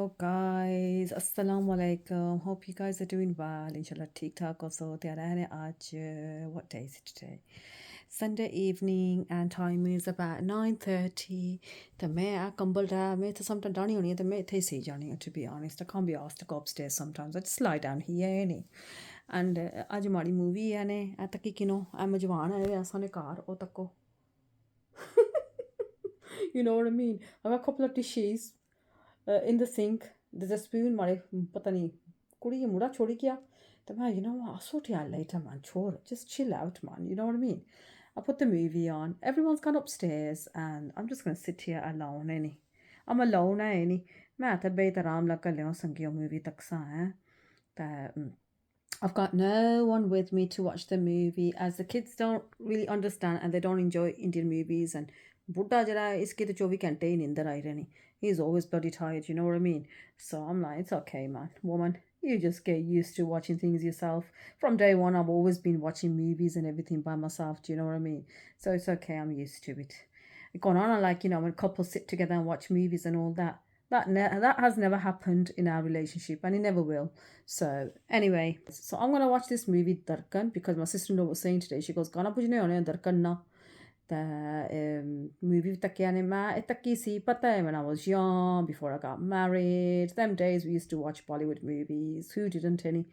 Hello guys, Assalamu alaikum. Hope you guys are doing well. Inshallah, ठीक ठाक हो सो तैयार है आज what day is it today? Sunday evening and time is about 9:30. तो मैं आ कंबल रहा मैं तो sometime डानी होनी है तो मैं इथे ही सही जानी है to be honest. I can't be asked to go upstairs sometimes. I just lie down here any. And आज हमारी मूवी है ने आ तक कि किनो आ मजवान है ऐसा ने कार ओ तक को. You know what I mean? I've got a couple of dishes. In the sink there's a spoon मारे पता नहीं कुड़ी ये मुड़ा छोड़ी क्या तो मैं you know what I'll sort it out later man छोड़ just chill out man you know what I mean I put the movie on everyone's gone upstairs and I'm just gonna sit here alone any I'm alone any मैं तो बेतराम लग कर ले संगियो movie तक सा है तो I've got no one with me to watch the movie as the kids don't really understand and they don't enjoy Indian movies and बुड्ढा जरा है इसकी तो 24 घंटे ही नींदर आई रहनी he's always bloody tired you know what I mean so I'm like it's okay man woman you just get used to watching things yourself from day one I've always been watching movies and everything by myself do you know what I mean so it's okay I'm used to it going on like you know when couples sit together and watch movies and all that that has never happened in our relationship and it never will so anyway so I'm gonna watch this movie Darkan because my sister-in-law was saying today she goes gana pujne hone Darkan na the movie takkiane ma takki si pata hai when I was young before I got married them days we used to watch Bollywood movies who didn't any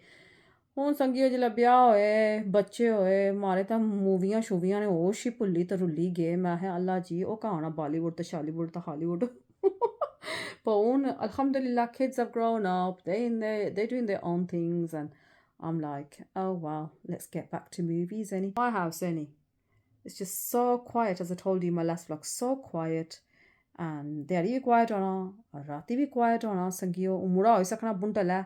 ਹੁਣ ਸੰਗੀਓ ਜਿਲਾ ਵਿਆਹ ਹੋਏ ਬੱਚੇ ਹੋਏ ਮਾਰੇ ਤਾਂ ਮੂਵੀਆਂ ਸ਼ੂਵੀਆਂ ਨੇ ਹੋਸ਼ ਹੀ ਭੁੱਲੀ ਤੇ ਰੁੱਲੀ ਗਏ ਮੈਂ ਕਿਹਾ ਅੱਲਾ ਜੀ ਉਹ ਕਹਾਣਾ ਬਾਲੀਵੁੱਡ ਤੇ ਸ਼ਾਲੀਵੁੱਡ ਤੇ ਹਾਲੀਵੁੱਡ but ਹੁਣ alhamdulillah kids have grown up they're doing their own things and I'm like oh wow let's get back to movies any my house any it's just so quiet as I told you in my last vlog so quiet and they are quiet on rati bhi quiet on sangiyo umura hoy sakna buntala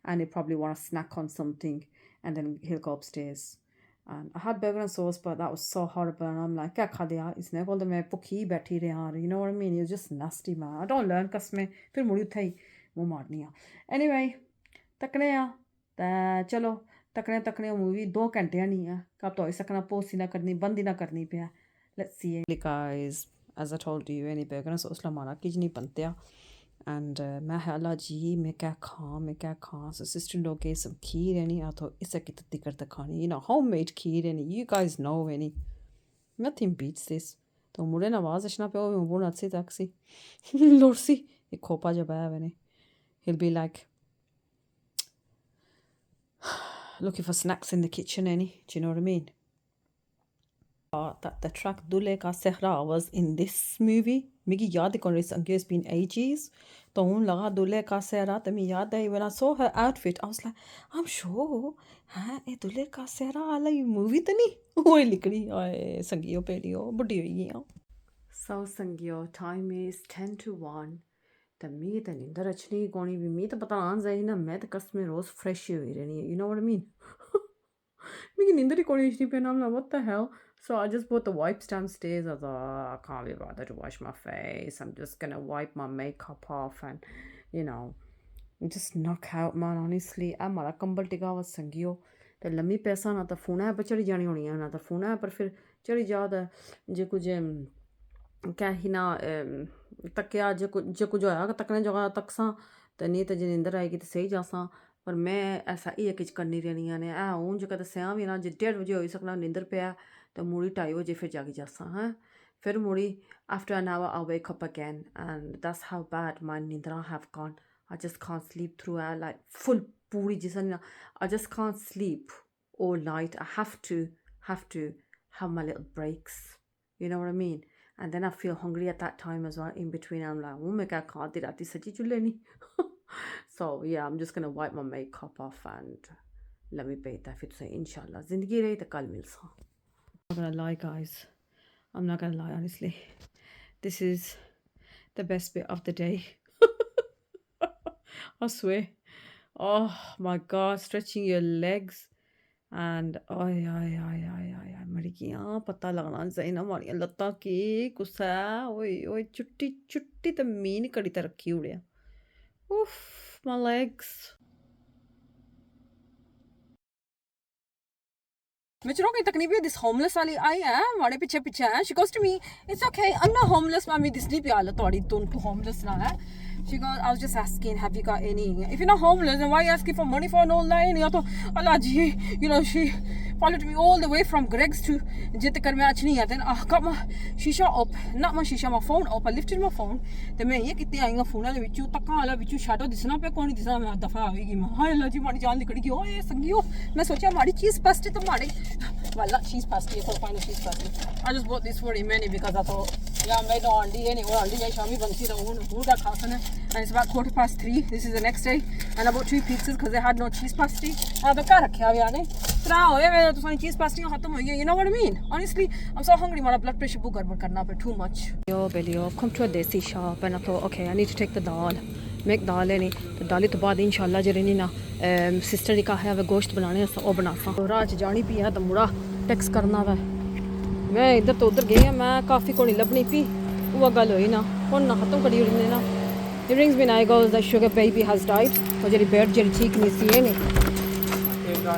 and he probably want to snack on something and then he'll go upstairs and I had burger and sauce but that was so horrible and I'm like kya kha diya isne called मैं भूखी बैठी रहा you know what I mean it was just nasty man I don't learn कसमें फिर मुड़ी उठे ही मुंह मारनी आ anyway तकने आ चलो तकने मूवी 2 घंटे नहीं है कब तो होई सकना पोस्ट ही ना करनी बंद ही ना करनी पे let's see guys as I told you any burger and sauce lamana किज नहीं बनते and मैं हाला जी मैं क्या खां so sister-in-law gave some kheer any I thought इससे की तत्ती करते खानी you know homemade kheer any you guys know any nothing beats this तो मुड़े ना आवाज़ अचना पे वो मुड़ अच्छी taxi लोरसी एक खोपा जब आया मैंने he'll be like looking for snacks in the kitchen any do you know what I mean that the track Dule Ka Sehra was in this movie. Migi yaad hai kon it's been ages. To hun laga Dule Ka Sehra to me yaad hai when I saw her outfit I was like I'm sure ha e Dule Ka Sehra wala movie to nahi oi likdi oy sangiyo peliyo buddi hoyi gi so sangiyo time is 10 to 1 तो मी तो नींदर अच्छी गोनी भी मी तो पता आन जाए ना मैं तो कस में रोज फ्रेश ही हुई रहनी है you know what I mean me नींदर ही कोनी अच्छी पे नाम what the hell so I just bought the wipes downstairs I thought I can't be bothered to wash my face I'm just gonna wipe my makeup off and you know just knock out man honestly I'm a कंबल टिका हुआ संगियो तो लम्मी पैसा ना तो phone है पर चढ़ी जानी होनी है ना तो फोन है पर फिर चढ़ी जाता जे कुछ क्या ही ना तकिया जे कुछ होया तकने जगह तक सा तो नहीं तो जे नींदर आएगी तो सही जासा पर मैं ऐसा ही किच करनी रहनी ने हूँ जो कद सया भी ना जे 1:30 बजे हो सकना नींदर पे तो मुड़ी 2:30 बजे फिर जागी जासा हैं फिर मुड़ी after an hour I'll wake up again and that's how bad my nindra have gone I just can't sleep throughout like full पूरी जिसन I just can't sleep all night I have to have my little breaks you know what I mean and then I feel hungry at that time as well in between I'm like oh मैं क्या खाती रहती सच्ची चुल्ले नहीं so yeah I'm just gonna wipe my makeup off and let me bathe that फिर से इंशाल्लाह ज़िंदगी रही तो कल मिल सा I'm not gonna lie guys I'm not gonna lie honestly this is the best bit of the day I swear oh my god stretching your legs and मरी कियां पता लगना चाहिए ना हमारी लत्तां की गुस्सा ओए चुट्टी तो मीन कड़ी तो रखी उड़िया oof my legs मैं चलो तकनीफ दिस होमलेस वाली आई है हमारे पीछे है she goes to me it's okay I'm not homeless मामी दिस नहीं प्याला तोड़ी तुम होमलेस ना है She goes, I was just asking, have you got any? If you're not homeless, then why are you asking for money for an old lady? I thought, Allah ji, you know, she followed me all the way from Greg's to Jitakarmachni. Then I got my shisha up, not my shisha, my phone up. I lifted my phone. Then I get the phone, which you taka, which you shadow, this not a corny, this is not the fire. Hi, Laji, Madi Jan, the Kadi, oh, yes, and you, Masocha Madi, cheese pasty to Madi. Well, not cheese pasty, so find a cheese pasty. I just bought this for him many because I thought, yeah, made on the any or on the Shami Bansi, who that Hasana. And it's about 3:15. This is the next day. And I bought 2 pizzas because they had no cheese pasty. And the car cheese pasty. You know what I mean? Honestly, I'm so hungry. My blood pressure book got too much. Yo, Billy, I've come to a desi shop and I thought, okay, I need to take the dal. Make dal any. The dal to baad inshallah jireni na sister ne kaha hai gosht banane sa o banasa. Raj jani pi hai to mura text karna hai. मैं इधर तो उधर गई मैं काफ़ी को नहीं लभनी P वो गल हुई ना कौन ना ख़त्म करी उड़ने ना he rings me now he goes the sugar baby has died और जेरी bird जेरी ठीक नहीं सी है नहीं I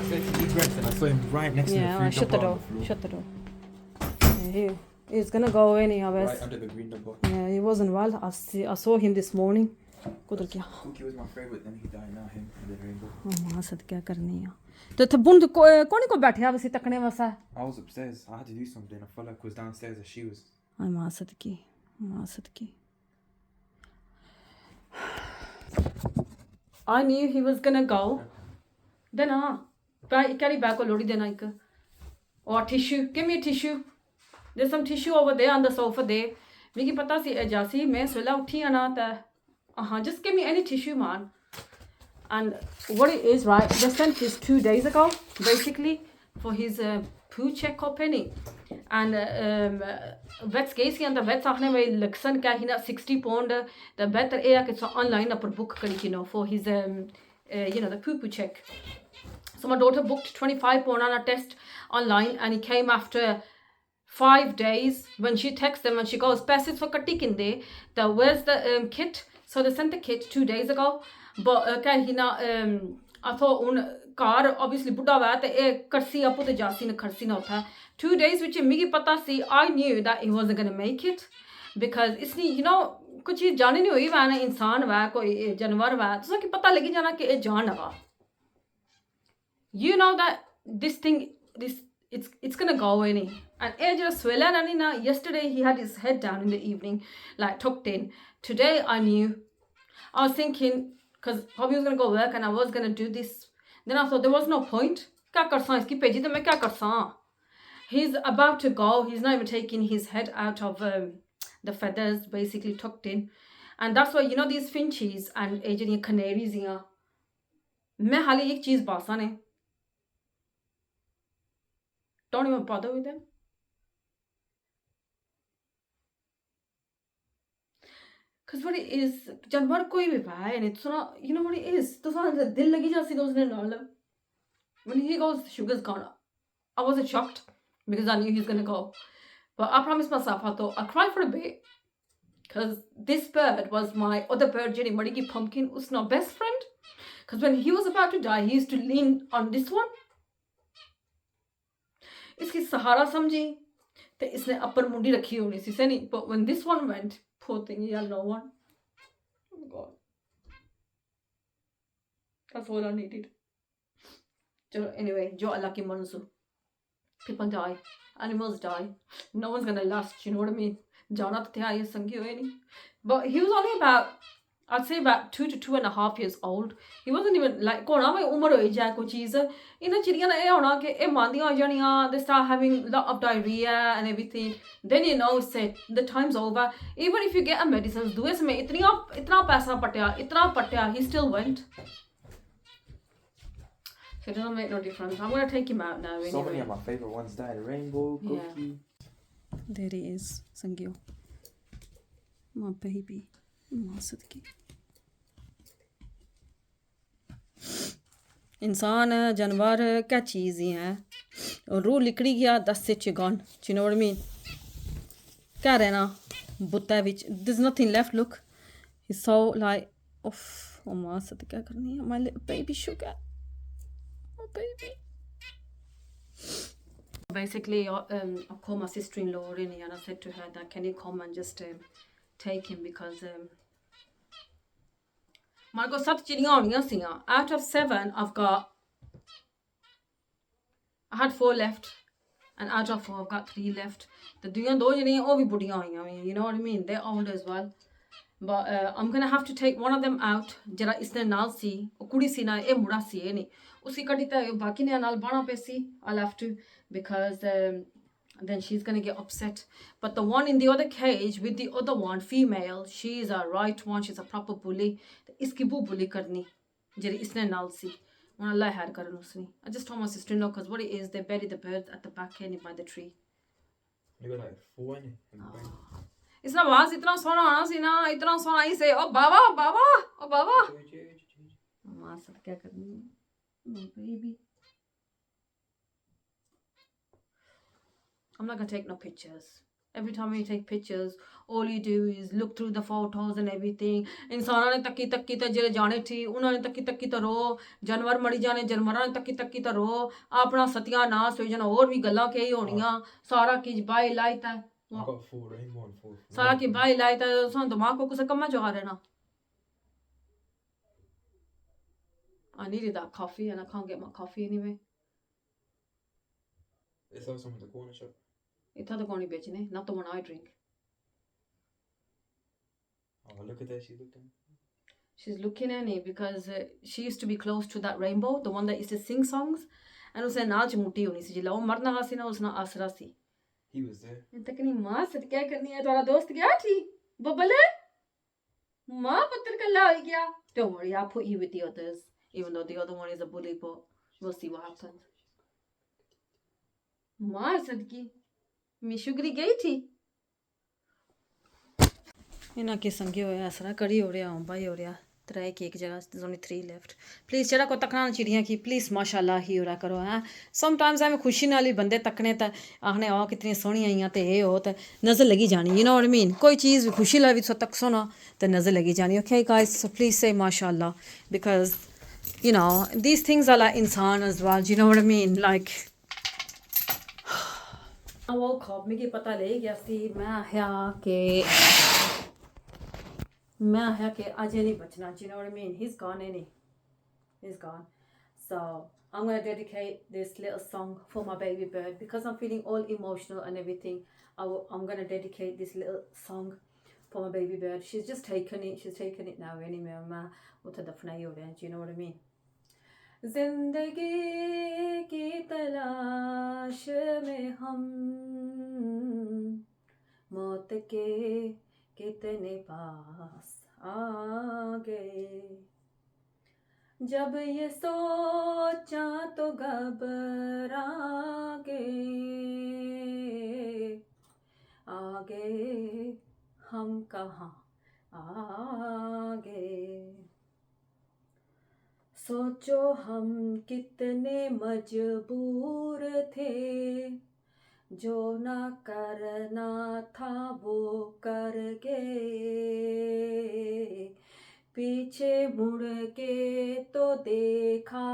saw him right next to the fridge. Shut the door he's gonna go anyhow right under the green door. yeah he wasn't well I saw him this morning Cookie was my favorite then he died now him and the rainbow मां सद क्या करनी है तो थबुन कौन को बैठे आप इसी तकने वसा I was upstairs I had to do something I felt like I was downstairs as she was ay मां सद की I knew he was gonna go then carry back lodi dena ik or tissue give me a tissue there's some tissue over there on the sofa there miki pata si jasi main swela uthi ana ta just give me any tissue man and what it is right they sent this 2 days ago basically for his poo check-up and vets case and the vets akhne mein laksan ka hina 60 pound the better air ke online upper book kari you know for his the poo check so my daughter booked 25 pound on a test online and he came after 5 days when she texts them and she goes paise for katti kinde the where's the kit so they sent the kit 2 days ago but I thought on car obviously buddha wa te e karsi apu te jasi ne kharsi na utha 2 days which migi pata si I knew that he wasn't going to make it because isni you know kuch cheez jaani nahi hui wa na insaan wa koi janwar wa to ki pata lagi jana ki e jaan wa you know that this thing it's going to go any and e just swella nani na yesterday he had his head down in the evening like tucked in today I knew I was thinking because Bobby was going to go work and I was going to do this then I thought there was no point kya karsa iski peji to main kya karsa he's about to go he's not even taking his head out of the feathers basically tucked in and that's why you know these finches and jehdiyan canaries hiyan main hali ek cheez basa ne don't even bother with them because what it is जानवर कोई भी भाई and it's not you know what it is तो सारा दिल लगी जाती है उसने नाल when he goes the sugar's gone I wasn't shocked because I knew he was gonna go but I promised myself I thought I'll cry for a bit because this bird was my other bird Jenny Mariki pumpkin was my best friend because when he was about to die he used to lean on this one इसकी सहारा समझी तो इसने अपर मुंडी रखी होनी सी नहीं but when this one went poor thing he had no one oh god that's all I needed so anyway jo Allah ki manzur people die animals die no one's gonna last you know what I mean jana to thya ye sangi hoye nahi but he was only about I'd say about 2 to 2.5 years old he wasn't even like kona mai umar hoyi jaye koi cheez ina chiriyan e hona ke e mandiyan ho janiyan they start having lot of diarrhea and everything then you know said the time's over even if you get a medicine duwe samay itna paisa patya he still went so it doesn't make no difference I'm gonna take him out now anyway. So many of my favorite ones died rainbow cookie there he is Sangyo my baby Masad की इंसान जानवर क्या चीज़ ही है और रूह लिकड़ी गया 10 से चिगन you know what I mean क्या रहना बुत्ता विच there's nothing left look he's so like oh Masad क्या करनी है my little baby sugar my baby basically I called my sister-in-law and I said to her that can you come and just take him because मारे को 7 चिड़ियां होनियां सियां. Out of 7 I had 4 left, and out of 4 I've got 3 left. The ਦੋ ਜਿਹੜੀਆਂ ਉਹ ਵੀ ਬੁੱਢੀਆਂ ਹੋਈਆਂ ਵੀ, you know what I mean, they're old as well. But I'm gonna have to take one of them out. ਜਿਹੜਾ ਇਸਨੇ ਨਾਲ ਸੀ ਉਹ ਕੁੜੀ ਸੀ ਨਾ, ਇਹ ਮੁੰਡਾ ਸੀ ਇਹ ਨਹੀਂ, ਉਸੀ ਕੱਢੀ ਤਾਂ ਬਾਕੀ ਨੇ ਨਾਲ ਬਾਣਾ ਪੈ ਸੀ. I'll have to, because then she's gonna get upset. But the one in the other cage with the other one, female, she's a right one, she's a proper bully. iski bu bully karni jeri isne naal si. When Allah had karan usni. I just told my sister no, because what it is, they bury the birds at the back end by the tree. You got like 4 in it. इसना आवाज इतना सोना आना सी ना, इतना सोना ही से, ओ बाबा बाबा ओ बाबा. मां सब क्या करनी है, baby. I'm not gonna take no pictures. Every time you take pictures, all you do is look through the photos and everything. इंसाना ने तक्की तक्की तो जेरे जाने थी, उन्होंने तक्की तक्की तो रो, जानवर मरी जाने, जानवरां ने तक्की तक्की तो रो, अपना सत्यानाश हो जाना, और भी गल्लां कई होनियां, सारा किज बाई लाई ता. I got 4 rainbow and 4. सारा की बाई लाई ता सन दिमाग को कुछ कम्मा जो आ रहे ना. I needed that coffee and I can't get my coffee anyway. It's also in the corner shop. इतना तो कौन ही बेचने, not the one I drink. Oh, look at that, she's looking. She's looking at me because she used to be close to that rainbow, the one that used to sing songs. And उसे नाच मुट्टी होनी सी जिला वो मरना सी ना उसना आसरा सी. He was there. तक नहीं माँ से क्या करनी है, तुम्हारा दोस्त गया थी बबले माँ पत्थर कल्ला हो गया. Don't worry, I'll put you with the others, even though the other one is a bully, but we'll see what happens. माँ सदकी मिशुगरी गई थी इना के संगे होया असरा कड़ी हो रहा हूँ भाई हो रहा 3 की एक जगह, there's only 3 left. प्लीज़ जरा को तकना चिड़ियाँ की प्लीज़ माशाल्लाह ही हो रहा करो हैं. समटाइम्स हमें खुशी नाल ही बंदे तकने तो आखने आ कितनी सोहनी आईयां ते ये हो तो नज़र लगी जानी, you know what I mean. कोई चीज़ भी खुशी ला भी तकसो ना तो नज़र लगी जानी. Okay guys, so please say माशाल्लाह, because you know these things are like इंसान as well, you know what I mean, like. वो खौफ मिगी पता ले गया सी, मैं आया कि अजय नहीं बचना, you know what I mean. He's gone, ain't he? He's gone. So I'm gonna dedicate this little song for my baby bird because I'm feeling all emotional and everything. I'm gonna dedicate this little song for my baby bird. She's just taken it. She's taken it now anyway. मैं उधर दफनाई हो रहे हैं, you know what I mean. जिंदगी की तलाश में हम मौत के कितने पास आ गए, जब ये सोचा तो घबरा गए, आगे हम कहाँ आ गए. सोचो हम कितने मजबूर थे, जो ना करना था वो कर गए, पीछे मुड़ के तो देखा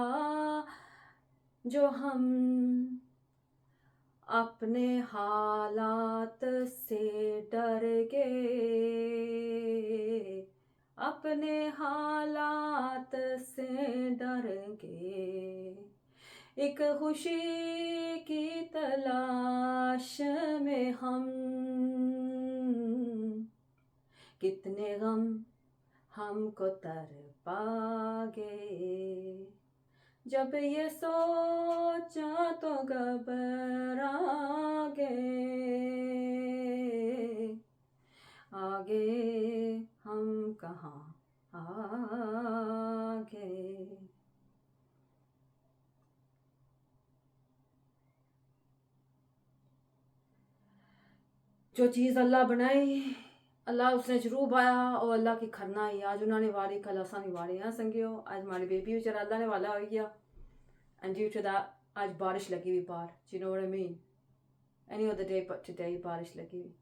जो हम अपने हालात से डर गए, अपने हालात से डर गए. एक खुशी की तलाश में हम कितने गम हमको तरपा गए, जब ये सोचा तो घबरा गए, आगे हम कहाँ आ गए. जो चीज़ अल्लाह बनाई अल्लाह उसने जरूर पाया और अल्लाह की खरना ही. आज उन्होंने वारी कल असा नहीं वारी हैं संगियो. आज हमारी बेबी बेचारा अल्लाह ने वाला हो गया, एंड ड्यू टू दैट आज बारिश लगी हुई बाहर, you know what I mean. Any other day but today बारिश लगी हुई.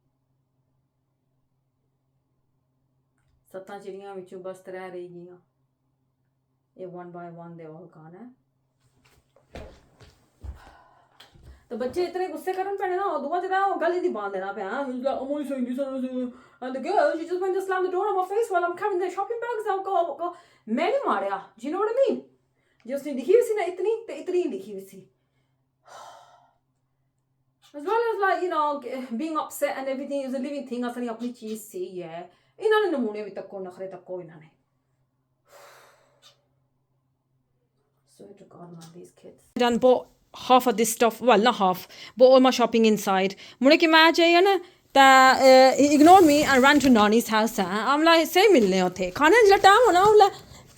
7 चिड़ियां विचों बस 3 रह गईयां, ये one by one they all gone. तो बच्चे इतने गुस्से करन पैने ना दुआ जरा गल ही नहीं बांध देना पे हां I'm only saying this and the girl she just went to slam the door on my face while I'm carrying the shopping bags out go मैंने मारया do you know what I mean जो उसने लिखी हुई सी ना इतनी तो इतनी लिखी हुई सी as well as like you know being upset and everything is a living thing असली अपनी चीज सी है इन्होंने नमूने भी तक को नखरे तक को इन्होंने swear to God man these kids done bought half of this stuff well not half bought all my shopping inside मुझे कि मैं चाहिए ना he ignored me and ran to Nani's house I'm like say मिलने होते खाने जला time होना उला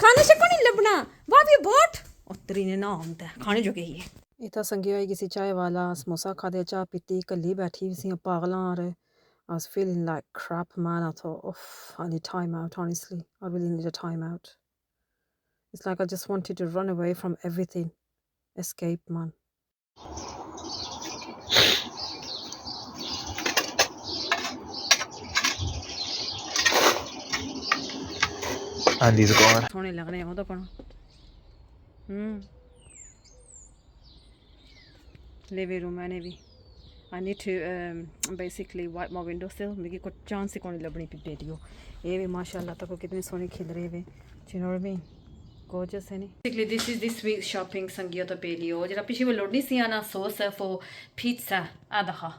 खाने से कौन लबना what you bought उतरी ने ना आमता खाने जो गई है इतना संगी होई किसी चाय वाला समोसा खा दे चाय पीती कल्ली बैठी सी पागला आ रहे I was feeling like crap man I thought oh I need time out honestly I really need a time out it's like I just wanted to run away from everything escape man And these are gone. सोने लग रहे हैं वो तो कौन living room मैंने भी I need to basically wipe my windowsill मेरी को चांस से कौन लबनी पी बेटियों ये भी माशाल्लाह तक कितने सोने खिल रहे हैं you know what I mean gorgeous है नहीं basically this is this week's shopping संगियो तो बेलियो जरा पीछे वो लोडनी सी आना sauce for pizza आधा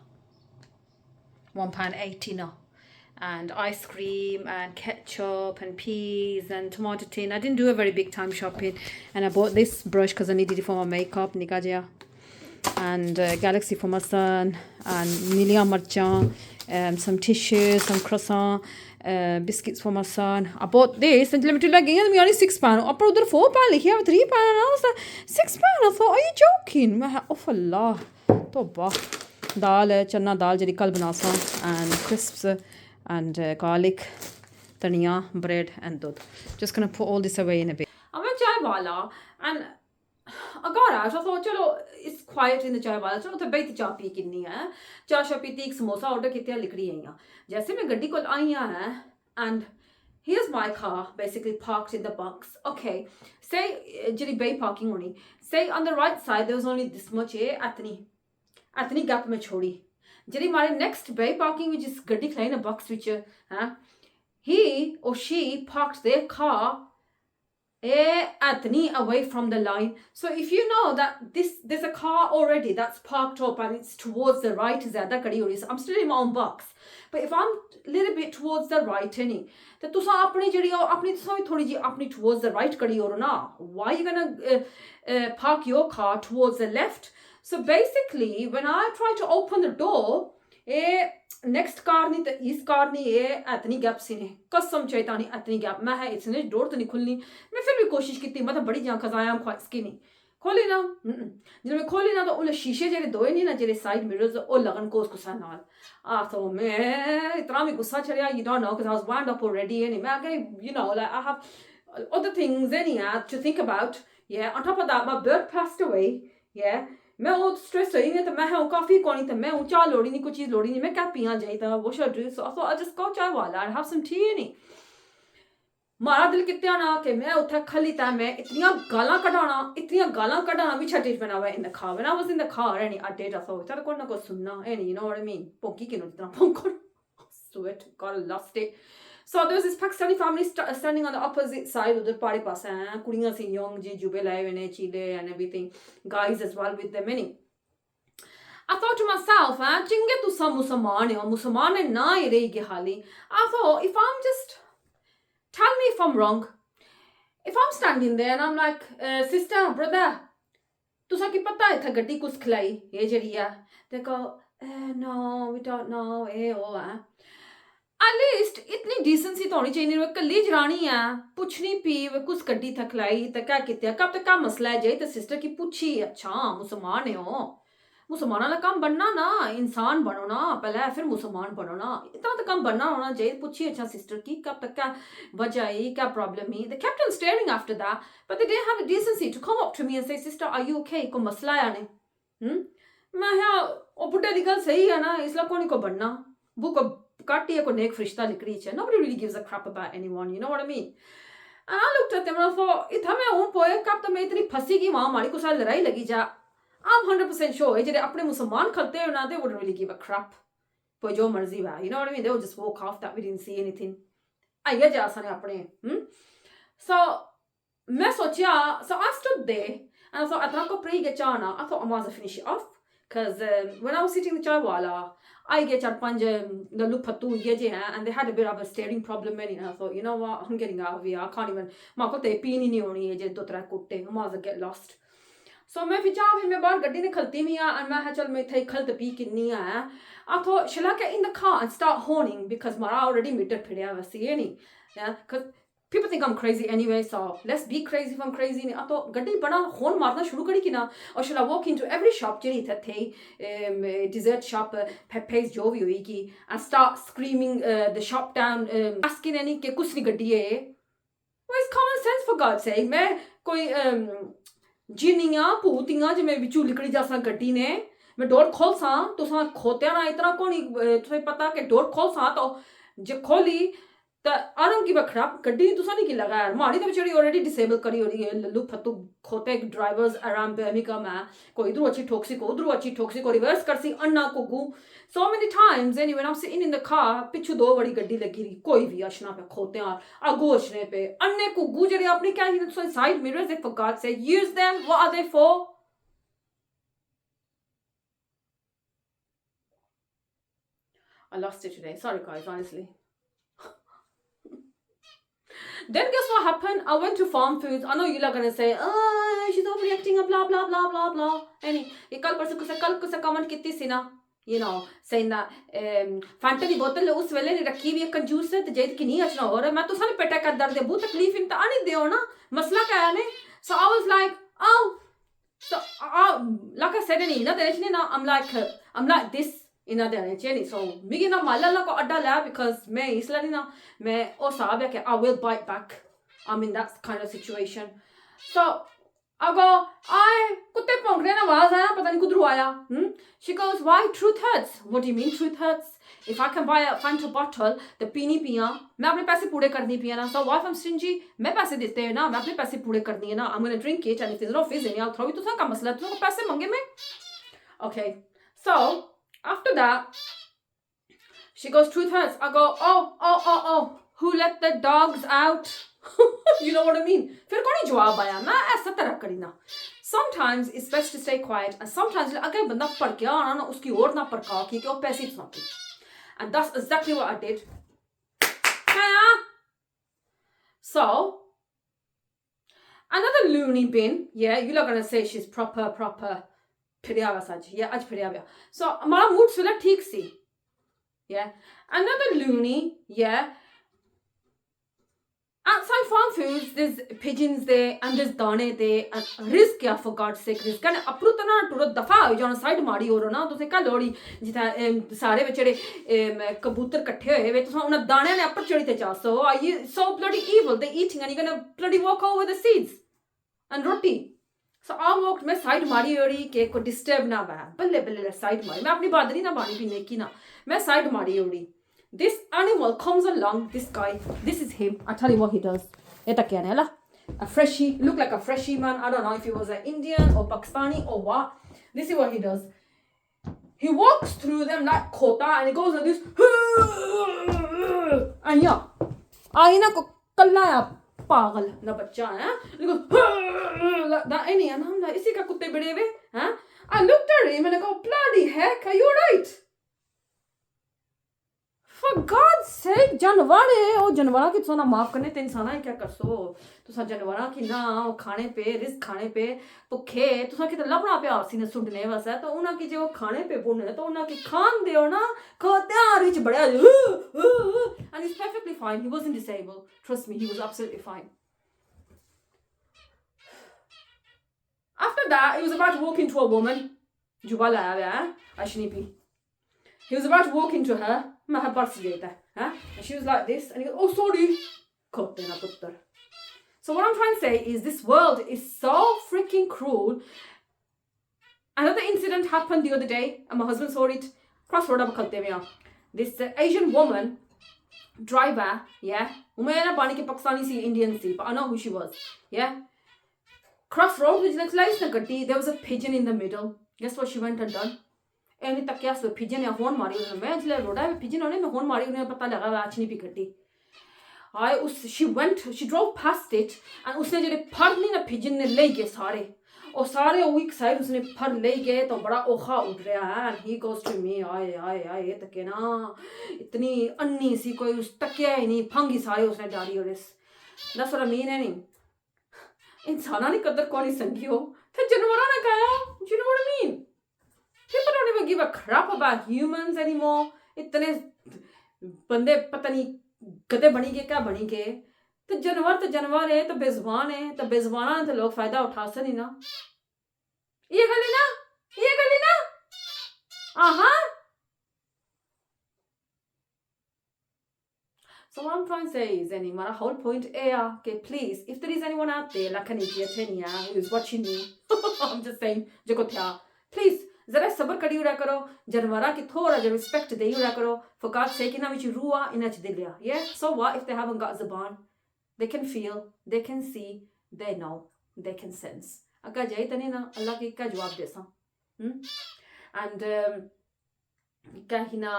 £1.80 now and ice cream and ketchup and peas and tomato tin I didn't do a very big time shopping and I bought this brush because I needed it for my makeup nika jaya and galaxy for my son and nilia marchan some tissues some croissant biscuits for my son I bought this and let me tell you again me only £6 upper udhar £4 likhiya £3 and I was like £6 I thought are you joking oh Allah toba dal chana dal jehdi kal banasa and crisps and garlic dhania bread and dud just gonna put all this away in a bit I went chai wala and I got out I thought chalo it's quiet in the chai wala chalo the bait cha pee kinni hai cha sha piti ek samosa order kitte likdi hai jaise main gaddi kol ai hai and here's my car basically parked in the box okay say jiri bay parking honi say on the right side there was only this much atni gap mein chhodi jiri mare next bay parking which is gaddi khलाई na box which he or she parked their car atni away from the line so if you know that there's a car already that's parked up and it's towards the right zyada kadi ho rahi so I'm still in my own box but if I'm a little bit towards the right nahi तो तुसा अपनी जड़ी अपनी तुसा भी थोड़ी जी अपनी towards the right करी हो ना why you gonna park your car towards the left so basically when I try to open the door next car नहीं तो इस कार नहीं इतनी गैप सी ने कसम चेतानी इतनी गैप मैं है इसने डोर तो नहीं खुलनी मैं फिर भी कोशिश की मतलब बड़ी जहाँ खजाया इसकी नहीं खोली ना जब मैं खोली ना तो उन शीशे जेरे दो नहीं ना जेरे साइड मिरर्स ओ लगन को गुस्सा नाल तो मैं इतना भी गुस्सा चढ़िया you don't know because I was wound up already and मैं गई you know like I have other things anyhow to think about yeah on top of that my bird passed away yeah मैं वो stress हुई नहीं तो मैं वो काफ़ी कोनी तो मैं ऊंचा लोड़ी नहीं कुछ चीज़ लोड़ी नहीं मैं क्या पिया जाई था वो should do so I just go चाय वाला and have some tea नहीं मारा दिल कितना ना कि मैं उठा खली था मैं इतनी गालां कढ़ाना भी छटे बना हुआ in the car when I was in the car and I did I thought चल कोई ना कोई सुनना you know what I mean ponky किनो इतना पोंको swear to God I lost it so there was this Pakistani family standing on the opposite side उधर पारे पास हैं कुड़ियां सी young जी जुबे लाए हुए ने चीले and everything guys as well with them any I thought to myself चिंगे तू सब मुसलमान है ना ही रहेगी हाली I thought if I'm just tell me if I'm wrong if I'm standing there and I'm like sister brother तुसा की पता है था गड्डी कुछ खिलाई ये जड़ी है they go no we don't know at least इतनी decency तो होनी चाहिए वो कल्ली जरानी है पुछनी पी वो कुछ गड्डी थकलाई तो क्या किया कब तक क्या मसला है जाए तो सिस्टर की पूछी अच्छा मुसलमान है हो मुसलमाना का काम बनना ना इंसान बनो ना पहले फिर मुसलमान बनो ना इतना तो काम बनना होना चाहिए पूछी अच्छा सिस्टर की कब तक क्या वजह है क्या प्रॉब्लम है they kept on staring after that but they didn't have the decency to come up to me and say sister are you okay कोई मसला है ने मैं ओ बुड्ढे दी गल सही है ना इसलिए कोनी को बनना वो को काटी है को नेक फरिश्ता लिखड़ी है nobody really gives a crap about anyone you know what I mean and I looked at them and I thought इतना मैं हूं पोए कब तो मैं इतनी फंसी की वहां हमारी को साथ लड़ाई लगी जा I'm 100% sure जेडे अपने मुसलमान खलते हो ना, they wouldn't really give a crap. कोई जो मर्जी हुआ, you know what I mean? They would just walk off that we didn't see anything. आइए जा सने अपने. So मैं सोचा, so I stood there and I thought I thought pray get chana. I thought I might as well finish it off because when I was sitting in the chai wala, I get char panj the loop patu ye je hain, and they had a bit of a staring problem and I thought, you know what, I'm getting out of here. I can't even मा को ते पीनी नहीं होनी है जे दो त्रै कुत्ते, I might as well get lost. So मैं फिर मैं बाहर गड्डी ने खलती भी आ and मैं हा चल मैं थे खलत पी किन्नी है. I thought shall I get in the car and start horning because mara already meter फिड़िया वैसे ये नहीं. Yeah, because people think I'm crazy anyway, so let's be crazy if I'm crazy. I thought गड्डी बड़ा horn मारना शुरू करी कि ना, or should I walk into every shop Jerry थे dessert shop Pepe's जो भी हुई की and start screaming the shop down asking any के कुछ नहीं गड्डी है. Where's common sense for God's sake? मैं कोई जिन्नियां भूतियां जे मैं बिचू लिकड़ी जासा गड्डी ने मैं डोर खोल सा तो सा खोत्या ना इतना कोनी तुझे पता के डोर खोल सा तो जे खोली तो आराम की बखराब गड्डी तुसा नहीं की लगा यार मारी तो बेचारी ऑलरेडी डिसेबल करी हो रही है लल्लू फत्तू खोते ड्राइवर्स आराम पे अमी का मैं कोई इधर अच्छी ठोक्सी को उधर अच्छी ठोक्सी को रिवर्स करसी अन्ना को गु so many times anyway when I'm sitting in the car पिछू दो बड़ी गड्डी लगी रही कोई भी अशना पे खोते हैं आगो अशने पे अन्ने को गु जरे अपनी क्या ही तो side mirrors if for God's sake use them, what are they for? I lost it today, sorry guys, honestly. Then guess what happened? I went to Farm Foods. I know you're not gonna say, oh, she's overreacting, blah blah blah blah blah. Any, ये कल कुछ comment कितनी सी ना, you know, saying that Fanta की बोतल उस वेले ने रखी हुई है कंजूस है तो जेद की नहीं अच्छा हो रहा है मैं तो सारे पेटा का दर्द है बहुत तकलीफ इन तो आने दे ना मसला क्या है ने. So I was like, oh, so like I said नहीं ना तेरे ने ना I'm like this. इना देने चाहिए so मिगी ना माला ला को अड्डा ला because मैं इसलिए नहीं ना मैं ओ साहब है कि I will bite back. I'm in that kind of situation. So I go I कुत्ते भौंकने ना आवाज आया पता नहीं कुधर आया. She goes why truth hurts? What do you mean truth hurts? If I can buy a Fanta bottle the पीनी पिया मैं अपने पैसे पूरे करनी पिया ना. So why if I'm stingy मैं पैसे देते हैं ना मैं अपने पैसे पूरे करनी है ना. I'm gonna drink it and if there's no fizz in it I'll throw it. तो सा का मसला है तो पैसे मांगे मैं. Okay so after that, she goes, truth hurts. I go, oh, who let the dogs out? You know what I mean? फिर कोई जवाब आया मैं ऐसा तरह करी ना. Sometimes it's best to stay quiet and sometimes अगर बंदा पढ़ के आना ना उसकी और ना पढ़का कि वो पैसे इतना की. And that's exactly what I did. So another loony bin, yeah, you're not gonna say she's proper. फिरिया हुआ सच या आज फिरिया हुआ so हमारा मूड सुला ठीक सी yeah another loony yeah outside Farm Foods there's pigeons there and there's दाने there and risk क्या for God's sake risk कने अपरू तना टूरो दफा हो जाना साइड मारी हो ना तो से क्या लोड़ी जिता सारे बेचारे कबूतर इकट्ठे हुए वे तो उन दाने ने अपर चढ़ी ते जा so are you so bloody evil they're eating and you're gonna bloody walk over the seeds and roti. So I walked मैं साइड मारी हो रही कि को डिस्टर्ब ना बा बल्ले साइड मारी मैं अपनी बादरी ना बानी पीने की ना मैं साइड मारी हो रही. This animal comes along, this guy, this is him. I tell you what he does. ये तक क्या है a freshie, look like a freshie man. I don't know if he was an Indian or Pakistani or what. This is what he does. He walks through them like khota and he goes like this. And yeah, आईना को कल्ला पागल ना बच्चा है any and I'm like इसी का कुत्ते बड़े हुए हैं. I looked at him and I go bloody heck are you right? For God's sake जानवर है वो जानवरा की तो ना माफ करने ते इंसान है क्या कर सो तो सा जानवरा की ना वो खाने पे रिस्क खाने पे भुखे तो सा की तो लपना पे आसी ने सुनने वाला है तो उना की जो खाने पे बुने तो उना की खान दे हो ना खोत्या रिच बड़ा and he's perfectly fine. He wasn't disabled, trust me, he was absolutely fine. After that he was about to walk into a woman jubala aaya ashnipi. He was about to walk into her and she was like this and he goes oh sorry. So what I'm trying to say is this world is so freaking cruel. Another incident happened the other day and my husband saw it. This Asian woman driver, yeah, Pakistani Indian, but I know who she was, yeah. crossroad which like slice na katti, there was a pigeon in the middle. Guess what she went and done? And it takya so pigeon ya horn mari unne main jile roda mein pigeon hone mein horn mari unne pata laga va achni pi katti. She drove past it and उसने जेडे फर नहीं ना pigeon ने ले गए सारे और सारे weak side उसने फर ले गए तो बड़ा ओखा उठ रहा है and he goes to me आए ये तके ना इतनी अन्नी सी कोई उस तकिया ही नहीं फंगी सारे उसने डाली और इस that's what I mean है नहीं इंसाना ने कदर कौन ही संगी हो तो जानवरों ने कहा you know what I mean people don't even give a crap about humans anymore इतने बंदे पता नहीं गधे बनी के क्या बनी के तो जानवर है तो बेजुबान है तो बेजुबाना तो लोग फायदा उठा सके ना ये गली ना आहा so what I'm trying to say is any my whole point is okay please if there is anyone out there like an idiot who is watching me I'm just saying जो को था please जरा सबर करी उड़ा करो जानवरा की थोड़ा जो रिस्पेक्ट दे उड़ा करो for God's sake इना विच रुआ इना च दिलिया yeah so what if they haven't got zaban they can feel they can see they know they can sense अगर जाए तने ना अल्लाह के का जवाब दे सा and कहना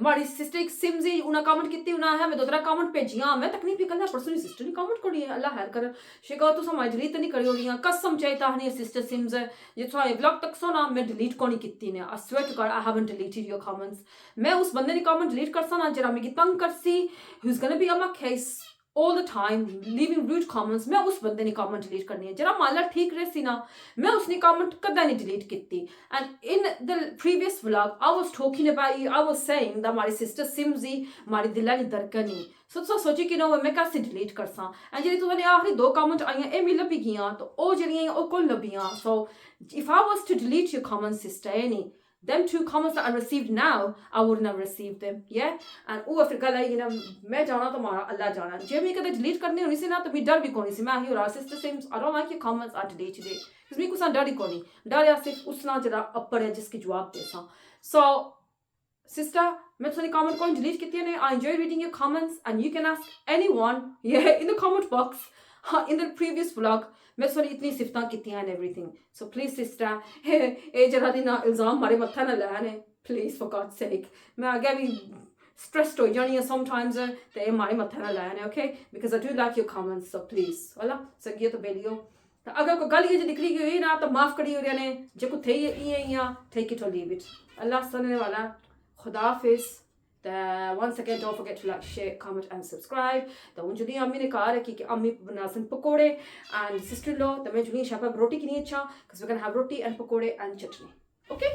मारी सिस्टर एक सिमजी उना कमेंट किती उना है मैं दूसरा कमेंट भेजियां मैं तक नहीं भी कल परसों सिस्टर ने कमेंट करी है अल्लाह हैर कर शिका तो सम डिलीट नहीं करी होड़ियां कसम चाहता हनी सिस्टर सिम्स ये तो ये व्लॉग तक सोना मैं डिलीट कोनी किती ने I swear to God I haven't deleted your comments मैं उस बंदे ने कमेंट डिलीट करसा ना जरा मैं तंग करसी who is gonna be on my case all the time leaving rude comments मैं उस बंदे ने comment delete करनी है जरा माला ठीक रहे सी ना मैं उसने comment कदा नहीं delete किती and in the previous vlog I was talking about you I was saying that हमारी sister Simzi हमारी दिला नहीं दरकनी सोची कि ना मैं कैसे delete कर सा and जरी तुमने आखिरी 2 comment आईयां ए मिल भी गईयां तो ओ जरियां ओ कोल लबियां so if I was to delete your comments sister any them 2 comments that I received now, I wouldn't have received them, yeah? And oh, फिर कल आई ना मैं जाना तो मारा अल्लाह जाना जे मैं कदे delete करने होनी सी ना तो मैं डर भी कोनी सी मैं ही और sister Sims I don't like your comments I delete today because मैं कुछ डर ही कोनी डर या सिर्फ उस ना जरा अपर है जिसकी जवाब दे सा so sister मैं तुझे comment कोई delete किती है I enjoy reading your comments and you can ask anyone yeah in the comment box in the previous vlog मैं सॉरी इतनी सिफता कितियां and everything so please sister ए जरा दी ना इल्जाम मारे मत्था ना लाने please for God's sake मैं आगे भी stressed हो जानी है sometimes ते मारे मत्था ना लाने okay because I do like your comments so please वाला सगिए तो बेलियो तो अगर को गाली जे निकली गई ना तो माफ करी हो ने जे को थे ये या take it or leave it अल्लाह सने वाला खुदा हाफिज once again don't forget to like share comment and subscribe तो उन जुली अम्मी ने कहा है कि अम्मी बनासन पकोड़े and sister-in-law तो मैं जुली शापा रोटी की नहीं अच्छा because we're gonna have roti and पकोड़े and chutney okay